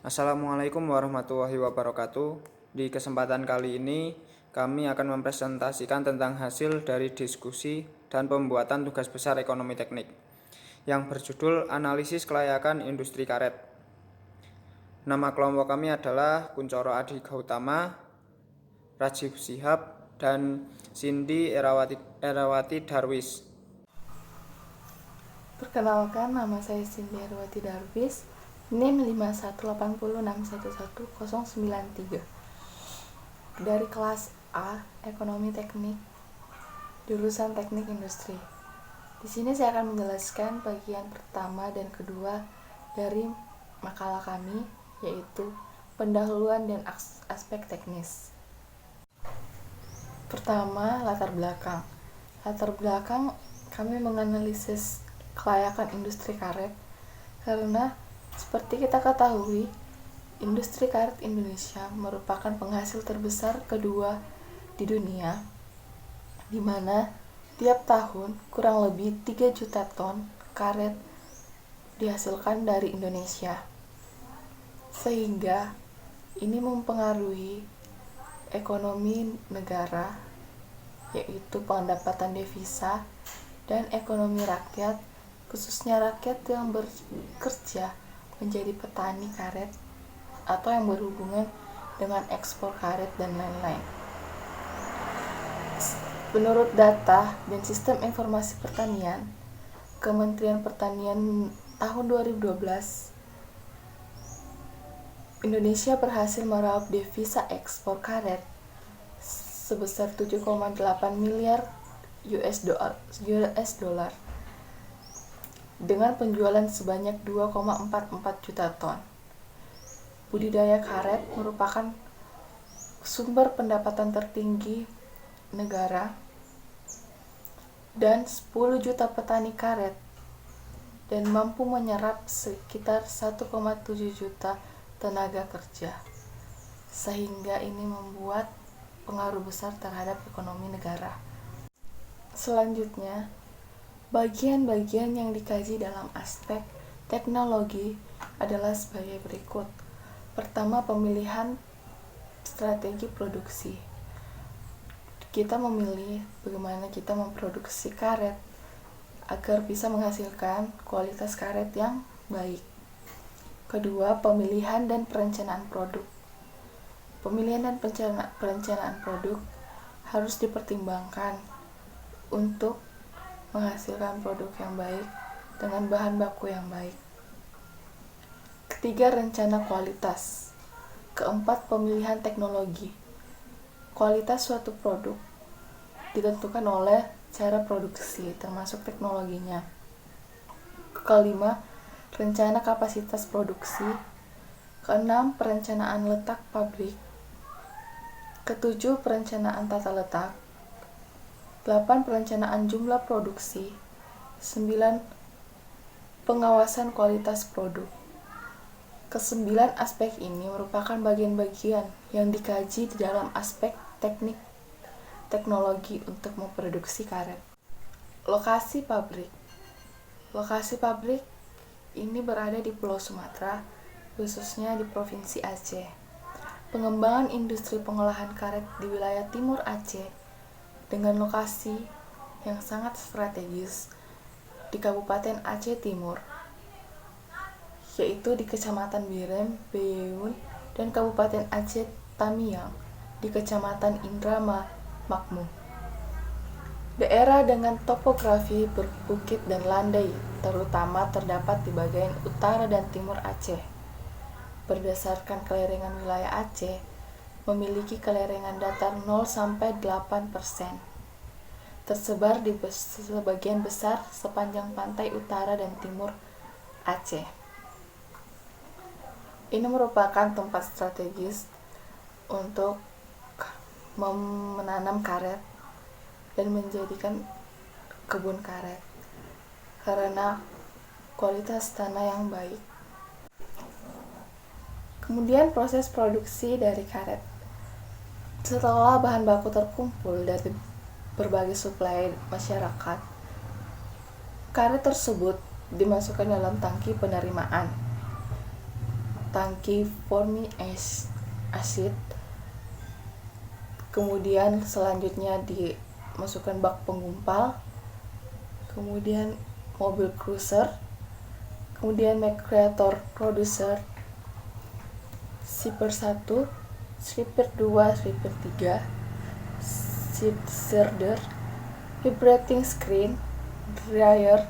Assalamualaikum warahmatullahi wabarakatuh. Di kesempatan kali ini, kami akan mempresentasikan tentang hasil dari diskusi dan pembuatan tugas besar ekonomi teknik yang berjudul Analisis Kelayakan Industri Karet. Nama kelompok kami adalah Kuncoro Adi Gautama, Rajiv Shihab, dan Cindy Erawati Darwis. Perkenalkan, nama saya Cindy Erawati Darwis, NIM 51806111093 dari kelas A, Ekonomi Teknik, jurusan Teknik Industri. Di sini saya akan menjelaskan bagian pertama dan kedua dari makalah kami, yaitu pendahuluan dan aspek teknis. Pertama, latar belakang. Latar belakang kami menganalisis kelayakan industri karet karena seperti kita ketahui, industri karet Indonesia merupakan penghasil terbesar kedua di dunia, di mana tiap tahun kurang lebih 3 juta ton karet dihasilkan dari Indonesia. Sehingga ini mempengaruhi ekonomi negara, yaitu pendapatan devisa dan ekonomi rakyat, khususnya rakyat yang bekerja menjadi petani karet atau yang berhubungan dengan ekspor karet dan lain-lain. Menurut data dan sistem informasi pertanian, Kementerian Pertanian tahun 2012, Indonesia berhasil meraup devisa ekspor karet sebesar 7,8 miliar US dollar dengan penjualan sebanyak 2,44 juta ton. Budidaya karet merupakan sumber pendapatan tertinggi negara dan 10 juta petani karet dan mampu menyerap sekitar 1,7 juta tenaga kerja, sehingga ini membuat pengaruh besar terhadap ekonomi negara. Selanjutnya, bagian-bagian yang dikaji dalam aspek teknologi adalah sebagai berikut. Pertama, pemilihan strategi produksi. Kita memilih bagaimana kita memproduksi karet agar bisa menghasilkan kualitas karet yang baik. Kedua, pemilihan dan perencanaan produk. Pemilihan dan perencanaan produk harus dipertimbangkan untuk menghasilkan produk yang baik dengan bahan baku yang baik. Ketiga, rencana kualitas. Keempat, pemilihan teknologi. Kualitas suatu produk ditentukan oleh cara produksi, termasuk teknologinya. Kelima, rencana kapasitas produksi. Keenam, perencanaan letak pabrik. Ketujuh, perencanaan tata letak. 8. Perencanaan jumlah produksi. 9. Pengawasan kualitas produk. Kesembilan aspek ini merupakan bagian-bagian yang dikaji di dalam aspek teknik teknologi untuk memproduksi karet. Lokasi pabrik. Lokasi pabrik ini berada di Pulau Sumatera, khususnya di Provinsi Aceh. Pengembangan industri pengolahan karet di wilayah timur Aceh dengan lokasi yang sangat strategis di Kabupaten Aceh Timur, yaitu di Kecamatan Birem, Beyeun, dan Kabupaten Aceh Tamiang di Kecamatan Indrama Makmum. Daerah dengan topografi berbukit dan landai, terutama terdapat di bagian utara dan timur Aceh. Berdasarkan kelerengan wilayah Aceh, memiliki kelerengan datar 0-8%, tersebar di sebagian besar sepanjang pantai utara dan timur Aceh. Ini merupakan tempat strategis untuk menanam karet dan menjadikan kebun karet karena kualitas tanah yang baik. Kemudian proses produksi dari karet. Setelah bahan baku terkumpul dari berbagai suplai masyarakat, karet tersebut dimasukkan dalam tangki penerimaan. tangki formic acid, kemudian selanjutnya dimasukkan bak penggumpal, kemudian mobil cruiser, kemudian macerator producer, shipper 1, shipper 2, shipper 3, seed shredder, vibrating screen, dryer,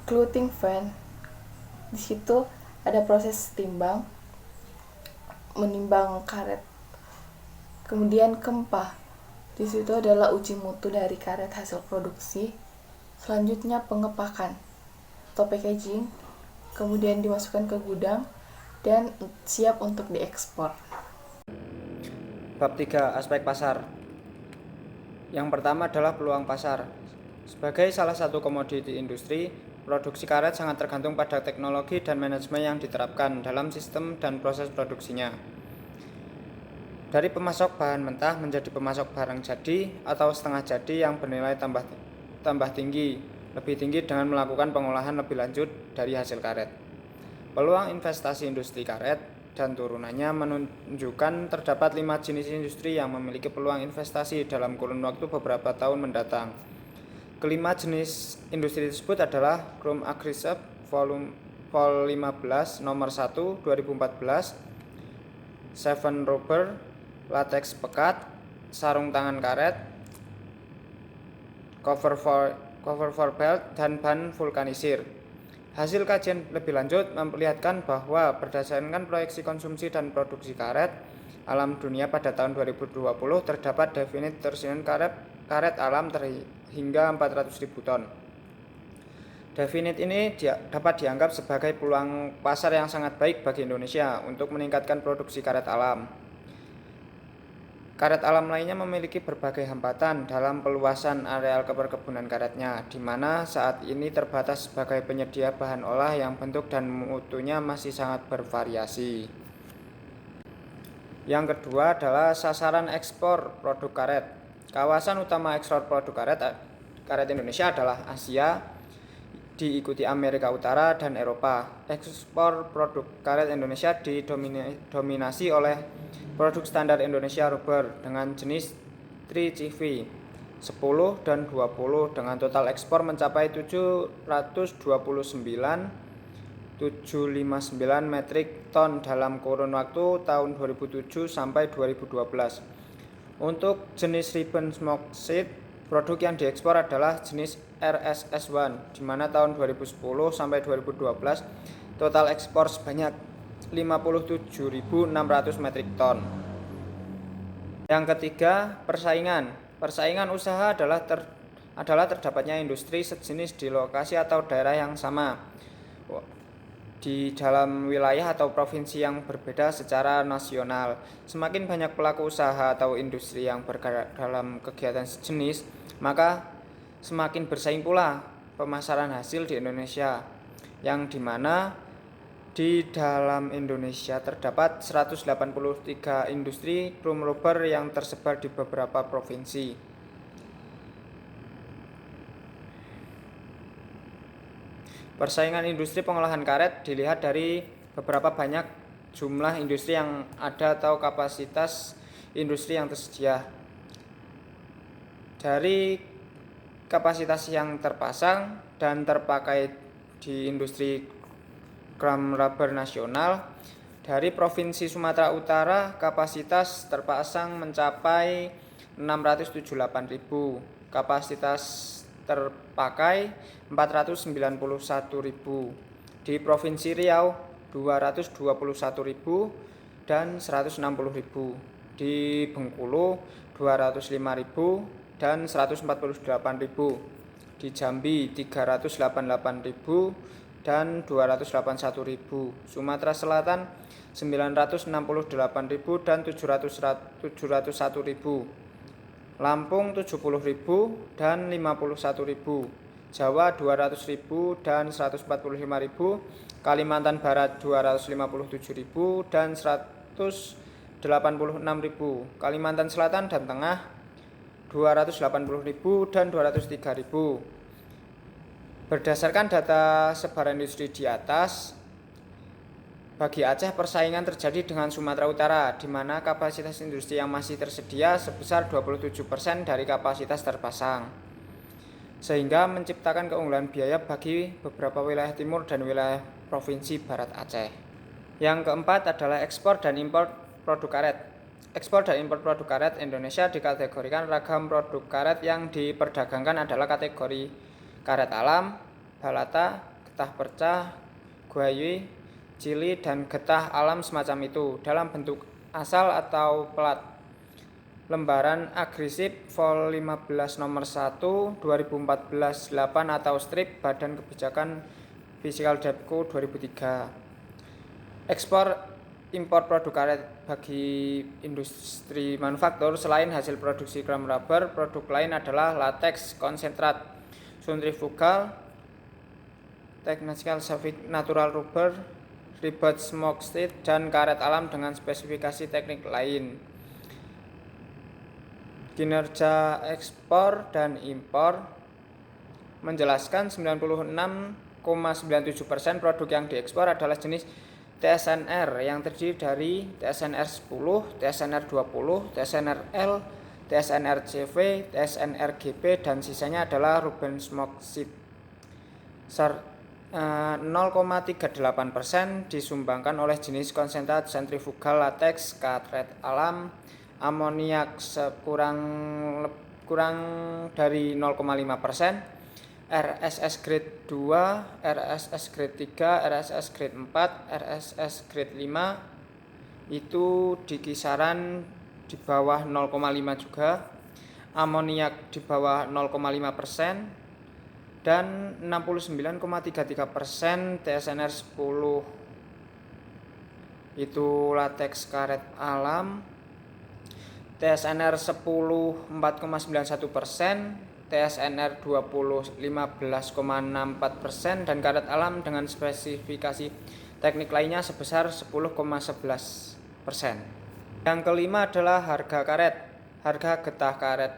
clothing fan. Di situ ada proses menimbang karet. Kemudian kempah. Di situ adalah uji mutu dari karet hasil produksi. Selanjutnya pengepakan atau packaging, kemudian dimasukkan ke gudang dan siap untuk diekspor. Bab 3. Aspek pasar. Yang pertama adalah peluang pasar. Sebagai salah satu komoditi industri, produksi karet sangat tergantung pada teknologi dan manajemen yang diterapkan dalam sistem dan proses produksinya. Dari pemasok bahan mentah menjadi pemasok barang jadi atau setengah jadi yang bernilai tambah tinggi, lebih tinggi dengan melakukan pengolahan lebih lanjut dari hasil karet. Peluang investasi industri karet dan turunannya menunjukkan terdapat 5 jenis industri yang memiliki peluang investasi dalam kurun waktu beberapa tahun mendatang. Kelima jenis industri tersebut adalah Chrome Agrisep Vol 15 nomor 1 2014, Seven Rubber, Latex pekat, sarung tangan karet, cover for belt, dan ban vulkanisir. Hasil kajian lebih lanjut memperlihatkan bahwa berdasarkan proyeksi konsumsi dan produksi karet alam dunia pada tahun 2020 terdapat definite tersiun karet alam hingga 400.000 ton. Definite ini dapat dianggap sebagai peluang pasar yang sangat baik bagi Indonesia untuk meningkatkan produksi karet alam. Karet alam lainnya memiliki berbagai hambatan dalam peluasan areal perkebunan karetnya, di mana saat ini terbatas sebagai penyedia bahan olah yang bentuk dan mutunya masih sangat bervariasi. Yang kedua adalah sasaran ekspor produk karet. Kawasan utama ekspor produk karet Indonesia adalah Asia, diikuti Amerika Utara dan Eropa. Ekspor produk karet Indonesia didominasi oleh produk standar Indonesia Rubber dengan jenis 3CV 10 dan 20 dengan total ekspor mencapai 729,759 metrik ton dalam kurun waktu tahun 2007 sampai 2012. Untuk jenis ribbon smoke sheet, produk yang diekspor adalah jenis RSS1, di mana tahun 2010 sampai 2012 total ekspor sebanyak 57.600 metrik ton. Yang ketiga, persaingan. Persaingan usaha adalah terdapatnya industri sejenis di lokasi atau daerah yang sama di dalam wilayah atau provinsi yang berbeda secara nasional. Semakin banyak pelaku usaha atau industri yang bergerak dalam kegiatan sejenis, maka semakin bersaing pula pemasaran hasil di Indonesia, yang dimana di dalam Indonesia terdapat 183 industri chrome rubber yang tersebar di beberapa provinsi. Persaingan industri pengolahan karet dilihat dari beberapa banyak jumlah industri yang ada atau kapasitas industri yang tersedia. Dari kapasitas yang terpasang dan terpakai di industri chrome rubber nasional, dari Provinsi Sumatera Utara kapasitas terpasang mencapai 678.000, kapasitas terpakai 491.000, di Provinsi Riau 221.000 dan 160.000, di Bengkulu 205.000 dan 148.000, di Jambi 388.000 dan 281.000, Sumatera Selatan 968.000 dan 701.000, Lampung 70.000 dan 51.000, Jawa 200.000 dan 145.000, Kalimantan Barat 257.000 dan 186.000, Kalimantan Selatan dan Tengah 280.000 dan 203.000. Berdasarkan data sebaran industri di atas, Bagi Aceh, persaingan terjadi dengan Sumatera Utara, di mana kapasitas industri yang masih tersedia sebesar 27% dari kapasitas terpasang, sehingga menciptakan keunggulan biaya bagi beberapa wilayah timur dan wilayah Provinsi Barat Aceh. Yang keempat adalah ekspor dan impor produk karet. Ekspor dan impor produk karet Indonesia dikategorikan ragam produk karet yang diperdagangkan adalah kategori karet alam, balata, getah perca, guayui, cili, dan getah alam semacam itu dalam bentuk asal atau pelat. Lembaran agrisip Vol 15 nomor 1 2014-8 atau strip Badan Kebijakan Fiskal Depko 2003. Ekspor impor produk karet bagi industri manufaktur selain hasil produksi kram rubber, produk lain adalah lateks, konsentrat, centrifugal, technical ceramic natural rubber, ribbed smoke steel, dan karet alam dengan spesifikasi teknik lain. Kinerja ekspor dan impor menjelaskan 96,97% produk yang diekspor adalah jenis TSNR yang terdiri dari TSNR 10, TSNR 20, TSNR L, TSNR CV, TSNR GB, dan sisanya adalah Ruben Smoke Sheet. 0,38% disumbangkan oleh jenis konsentrat sentrifugal latex, karet alam, amoniak kurang dari 0,5%, RSS grade 2, RSS grade 3, RSS grade 4, RSS grade 5 itu di kisaran di bawah 0,5 juga, amoniak di bawah 0,5%, dan 69,33% TSNR 10 itu latex karet alam, TSNR 10 4,91%, TSNR 20 15,64%, dan karet alam dengan spesifikasi teknik lainnya sebesar 10,11%. Yang kelima adalah harga karet. Harga getah karet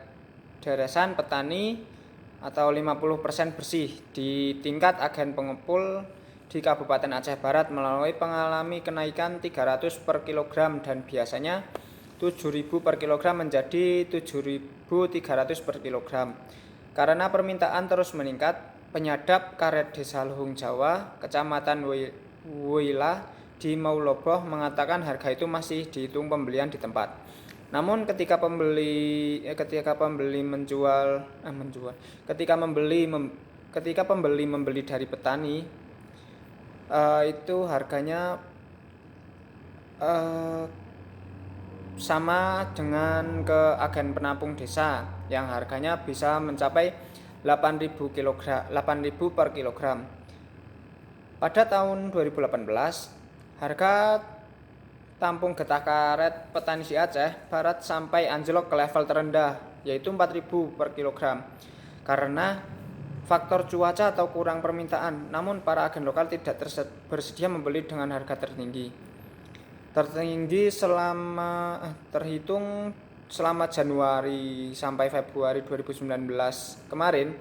deresan petani atau 50% bersih di tingkat agen pengepul di Kabupaten Aceh Barat mengalami kenaikan 300 per kilogram dan biasanya 7.000 per kilogram menjadi 7.300 per kilogram. Karena permintaan terus meningkat, penyadap karet Desa Luhung Jawa, Kecamatan Wuilah di Mauloboh mengatakan harga itu masih dihitung pembelian di tempat. Namun ketika pembeli membeli dari petani, itu harganya sama dengan ke agen penampung desa yang harganya bisa mencapai 8.000 per kilogram. Pada tahun 2018, harga tampung getah karet petani di Aceh Barat sampai anjlok ke level terendah, yaitu 4.000 per kilogram karena faktor cuaca atau kurang permintaan. Namun para agen lokal tidak bersedia membeli dengan harga tertinggi terhitung selama Januari sampai Februari 2019 kemarin.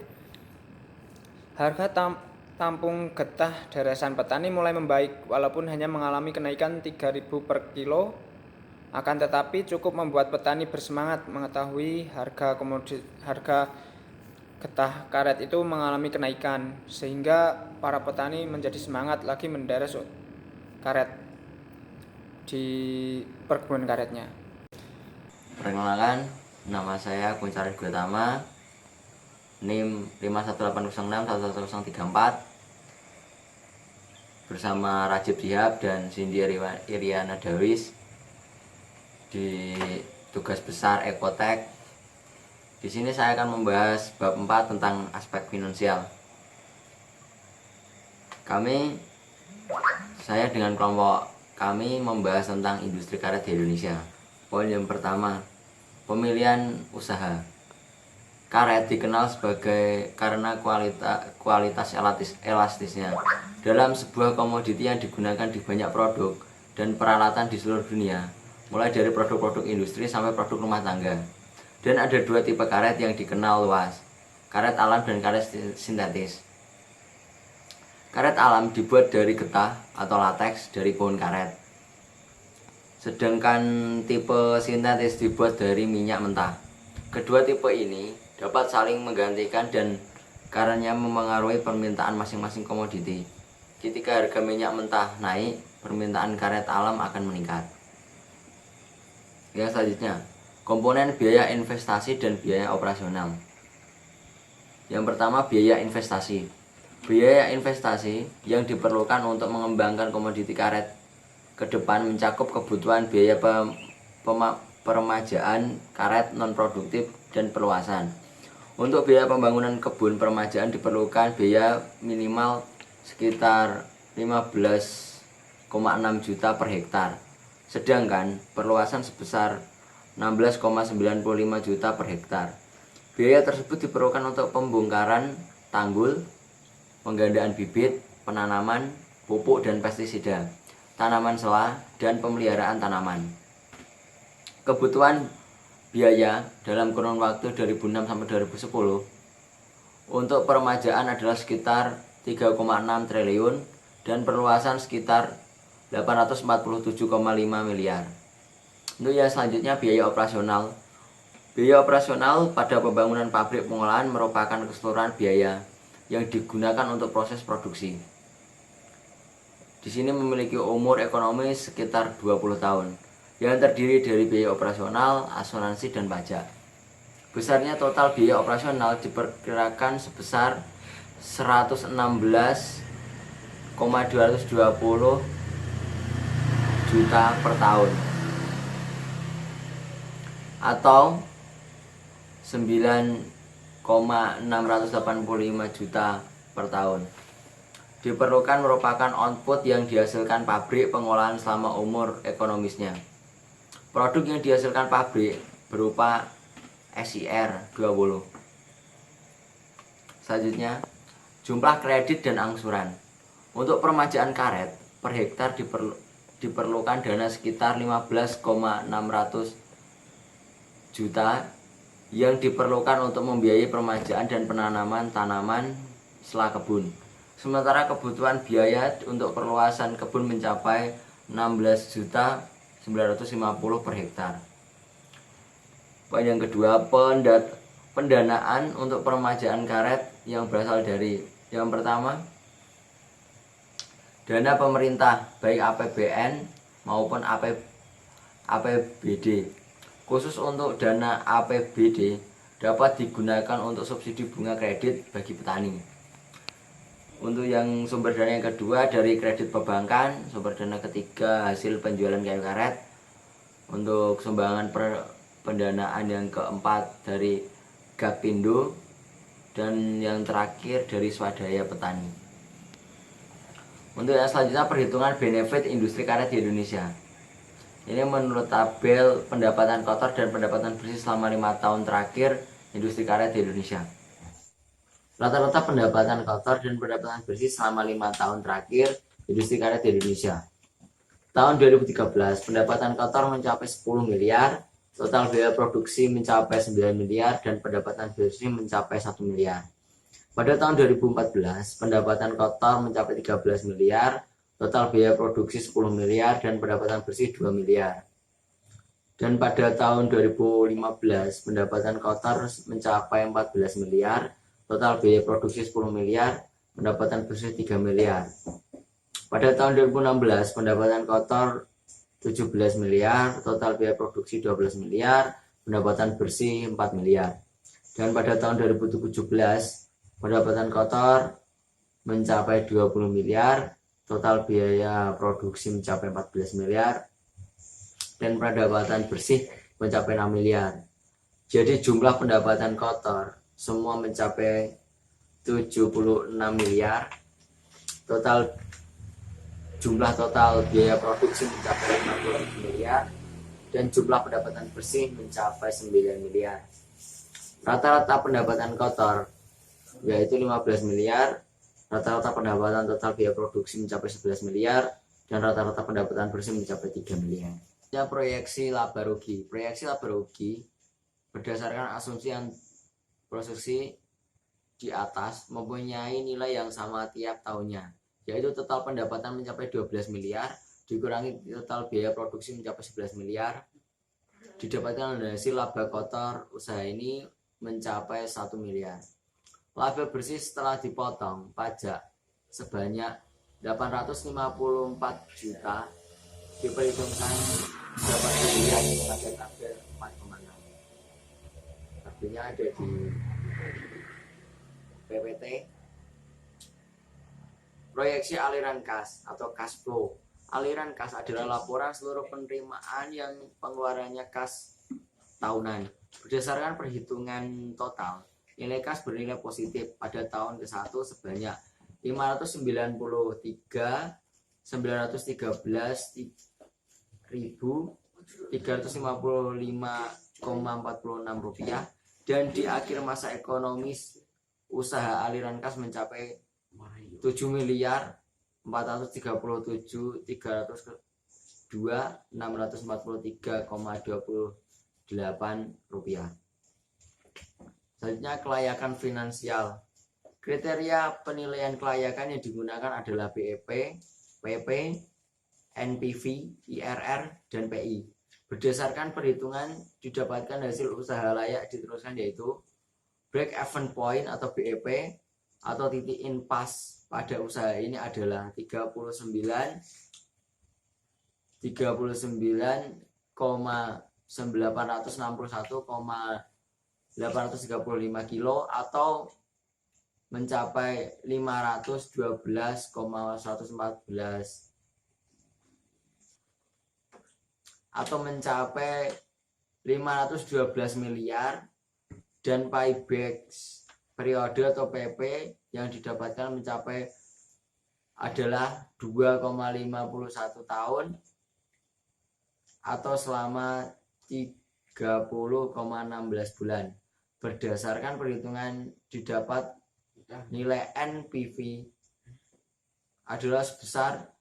Harga tampung getah deresan petani mulai membaik walaupun hanya mengalami kenaikan 3.000 per kilo, akan tetapi cukup membuat petani bersemangat mengetahui harga getah karet itu mengalami kenaikan, sehingga para petani menjadi semangat lagi menderes karet di perkebunan karetnya. Perkenalkan, nama saya Kuncar Gotama, NIM 518061134, bersama Rajib Dihab dan Cindy Iriana Dawis di tugas besar Ekotek. Di sini saya akan membahas bab 4 tentang aspek finansial. Saya dengan kelompok kami membahas tentang industri karet di Indonesia. Poin yang pertama, pemilihan usaha. Karet dikenal karena kualitas elastisnya. Dalam sebuah komoditi yang digunakan di banyak produk dan peralatan di seluruh dunia, mulai dari produk-produk industri sampai produk rumah tangga. Dan ada dua tipe karet yang dikenal luas, karet alam dan karet sintetis. Karet alam dibuat dari getah atau lateks dari pohon karet. Sedangkan tipe sintetis dibuat dari minyak mentah. Kedua tipe ini dapat saling menggantikan dan karenanya memengaruhi permintaan masing-masing komoditi. Ketika harga minyak mentah naik, permintaan karet alam akan meningkat. Yang selanjutnya, komponen biaya investasi dan biaya operasional. Yang pertama, biaya investasi. Biaya investasi yang diperlukan untuk mengembangkan komoditi karet ke depan mencakup kebutuhan biaya peremajaan karet non-produktif dan perluasan. Untuk biaya pembangunan kebun peremajaan diperlukan biaya minimal sekitar 15,6 juta per hektar. Sedangkan perluasan sebesar 16,95 juta per hektar. Biaya tersebut diperlukan untuk pembongkaran tanggul, penggandaan bibit, penanaman, pupuk dan pestisida, tanaman selah, dan pemeliharaan tanaman. Kebutuhan biaya dalam kurun waktu 2006 sampai 2010 untuk peremajaan adalah sekitar 3,6 triliun dan perluasan sekitar 847,5 miliar. Untuk yang selanjutnya, biaya operasional. Biaya operasional pada pembangunan pabrik pengolahan merupakan keseluruhan biaya yang digunakan untuk proses produksi. Di sini memiliki umur ekonomi sekitar 20 tahun, yang terdiri dari biaya operasional, asuransi, dan pajak. Besarnya total biaya operasional diperkirakan sebesar 116,220 juta per tahun atau 9,685 juta per tahun. Diperlukan merupakan output yang dihasilkan pabrik pengolahan selama umur ekonomisnya. Produk yang dihasilkan pabrik berupa SIR 20. Selanjutnya, jumlah kredit dan angsuran. Untuk peremajaan karet per hektar diperlukan dana sekitar 15,600 juta yang diperlukan untuk membiayai peremajaan dan penanaman tanaman selah kebun. Sementara kebutuhan biaya untuk perluasan kebun mencapai 16.950 per hektar. Poin yang kedua, pendanaan untuk peremajaan karet yang berasal dari yang pertama, dana pemerintah baik APBN maupun APBD. Khusus untuk dana APBD dapat digunakan untuk subsidi bunga kredit bagi petani. Untuk yang sumber dana yang kedua dari kredit perbankan, sumber dana ketiga hasil penjualan kayu karet. Untuk sumbangan pendanaan yang keempat dari Gapindo, dan yang terakhir dari swadaya petani. Untuk yang selanjutnya, perhitungan benefit industri karet di Indonesia. Ini menurut tabel pendapatan kotor dan pendapatan bersih selama 5 tahun terakhir industri karet di Indonesia. Rata-rata pendapatan kotor dan pendapatan bersih selama 5 tahun terakhir industri karet di Indonesia. Tahun 2013 pendapatan kotor mencapai 10 miliar, total biaya produksi mencapai 9 miliar, dan pendapatan bersih mencapai 1 miliar. Pada tahun 2014 pendapatan kotor mencapai 13 miliar, total biaya produksi 10 miliar, dan pendapatan bersih 2 miliar. Dan pada tahun 2015 pendapatan kotor mencapai 14 miliar, total biaya produksi 10 miliar, pendapatan bersih 3 miliar. Pada tahun 2016 pendapatan kotor 17 miliar, total biaya produksi 12 miliar, pendapatan bersih 4 miliar. Dan pada tahun 2017 pendapatan kotor mencapai 20 miliar, total biaya produksi mencapai 14 miliar, dan pendapatan bersih mencapai 6 miliar. Jadi jumlah pendapatan kotor semua mencapai 76 miliar, jumlah total biaya produksi mencapai 50 miliar, dan jumlah pendapatan bersih mencapai 9 miliar. Rata-rata pendapatan kotor yaitu 15 miliar, rata-rata pendapatan total biaya produksi mencapai 11 miliar, dan rata-rata pendapatan bersih mencapai 3 miliar. Proyeksi laba rugi. Proyeksi laba rugi berdasarkan asumsi yang produksi di atas mempunyai nilai yang sama tiap tahunnya. yaitu total pendapatan mencapai 12 miliar, dikurangi total biaya produksi mencapai 11 miliar, didapatkan hasil laba kotor usaha ini mencapai 1 miliar. Laba bersih setelah dipotong pajak sebanyak 854 juta diperhitungkan dapat dilihat pada tabel 4,6. Tabelnya ada di PPT. Proyeksi aliran kas atau cash flow. Aliran kas adalah laporan seluruh penerimaan yang pengeluarannya kas tahunan. Berdasarkan perhitungan total, nilai kas bernilai positif pada tahun ke-1 sebanyak 593.355,46 rupiah, dan di akhir masa ekonomis usaha aliran kas mencapai 7.432.643,28 rupiah. Selanjutnya kelayakan finansial. Kriteria penilaian kelayakan yang digunakan adalah BEP, PP, NPV, IRR, dan PI. Berdasarkan perhitungan didapatkan hasil usaha layak diteruskan yaitu break even point atau BEP atau titik impas pada usaha ini adalah 39,861,835 kilo atau mencapai 512,114 atau mencapai 512 miliar, dan payback periode atau PP yang didapatkan mencapai adalah 2,51 tahun atau selama 30,16 bulan. Berdasarkan perhitungan didapat nilai NPV adalah sebesar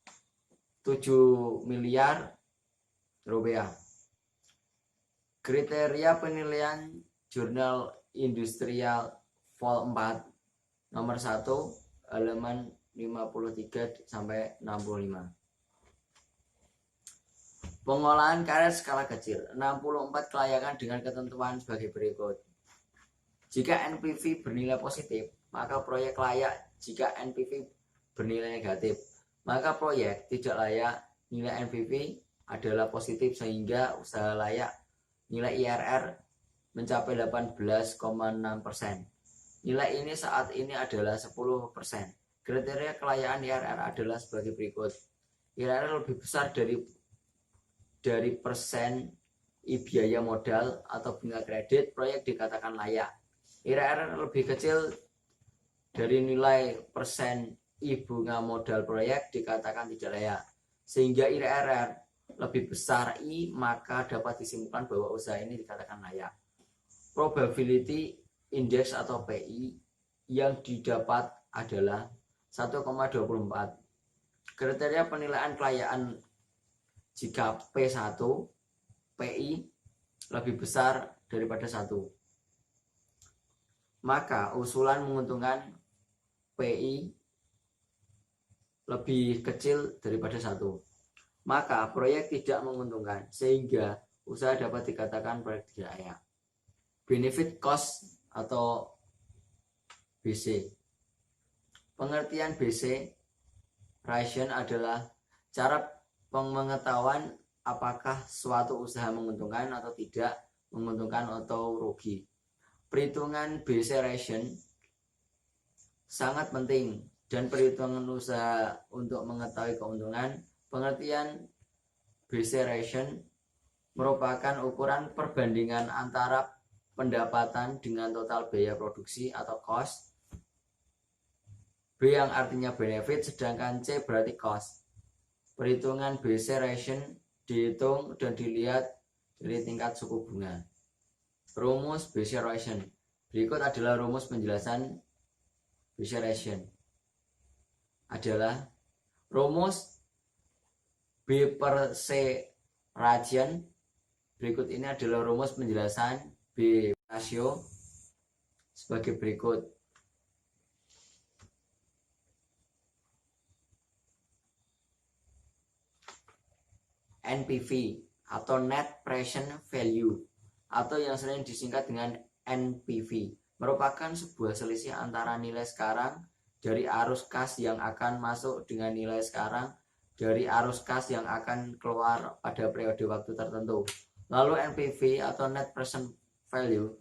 7 miliar rupiah. Kriteria penilaian Jurnal Industrial Vol 4 nomor 1 halaman 53 sampai 65. Pengolahan karet skala kecil. 64 kelayakan dengan ketentuan sebagai berikut. Jika NPV bernilai positif, maka proyek layak. Jika NPV bernilai negatif, maka proyek tidak layak. Nilai NPV adalah positif sehingga usaha layak. Nilai IRR mencapai 18,6%. Nilai ini saat ini adalah 10%. Kriteria kelayakan IRR adalah sebagai berikut. IRR lebih besar dari persen biaya modal atau bunga kredit, proyek dikatakan layak. IRR lebih kecil dari nilai persen bunga modal, proyek dikatakan tidak layak. Sehingga IRR lebih besar maka dapat disimpulkan bahwa usaha ini dikatakan layak. Probability index atau PI yang didapat adalah 1,24. Kriteria penilaian kelayakan jika P1 PI lebih besar daripada 1, maka usulan menguntungkan PI lebih kecil daripada 1, maka proyek tidak menguntungkan sehingga usaha dapat dikatakan proyek tidak layak. Benefit cost atau BC. Pengertian BC ration adalah cara pengetahuan apakah suatu usaha menguntungkan atau tidak, menguntungkan atau rugi. Perhitungan BC ration sangat penting dan perhitungan usaha untuk mengetahui keuntungan. Pengertian BC ration merupakan ukuran perbandingan antara pendapatan dengan total biaya produksi atau cost. B yang artinya benefit, sedangkan C berarti cost. Perhitungan BC ration dihitung dan dilihat dari tingkat suku bunga. Rumus BC ration. Berikut adalah rumus penjelasan BC ration. Adalah rumus B per C ration. Berikut ini adalah rumus penjelasan B rasio sebagai berikut. NPV atau Net Present Value atau yang sering disingkat dengan NPV merupakan sebuah selisih antara nilai sekarang dari arus kas yang akan masuk dengan nilai sekarang dari arus kas yang akan keluar pada periode waktu tertentu. Lalu NPV atau Net Present Value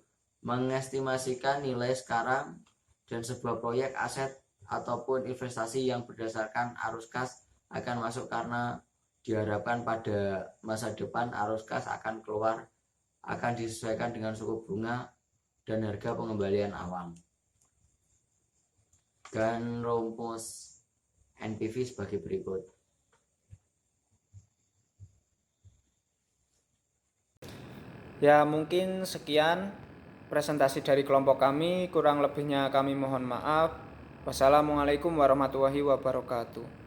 mengestimasikan nilai sekarang dan sebuah proyek aset ataupun investasi yang berdasarkan arus kas akan masuk karena diharapkan pada masa depan arus kas akan keluar akan disesuaikan dengan suku bunga dan harga pengembalian awam. Dan rumus NPV sebagai berikut. Ya, mungkin sekian presentasi dari kelompok kami, kurang lebihnya kami mohon maaf. Wassalamualaikum warahmatullahi wabarakatuh.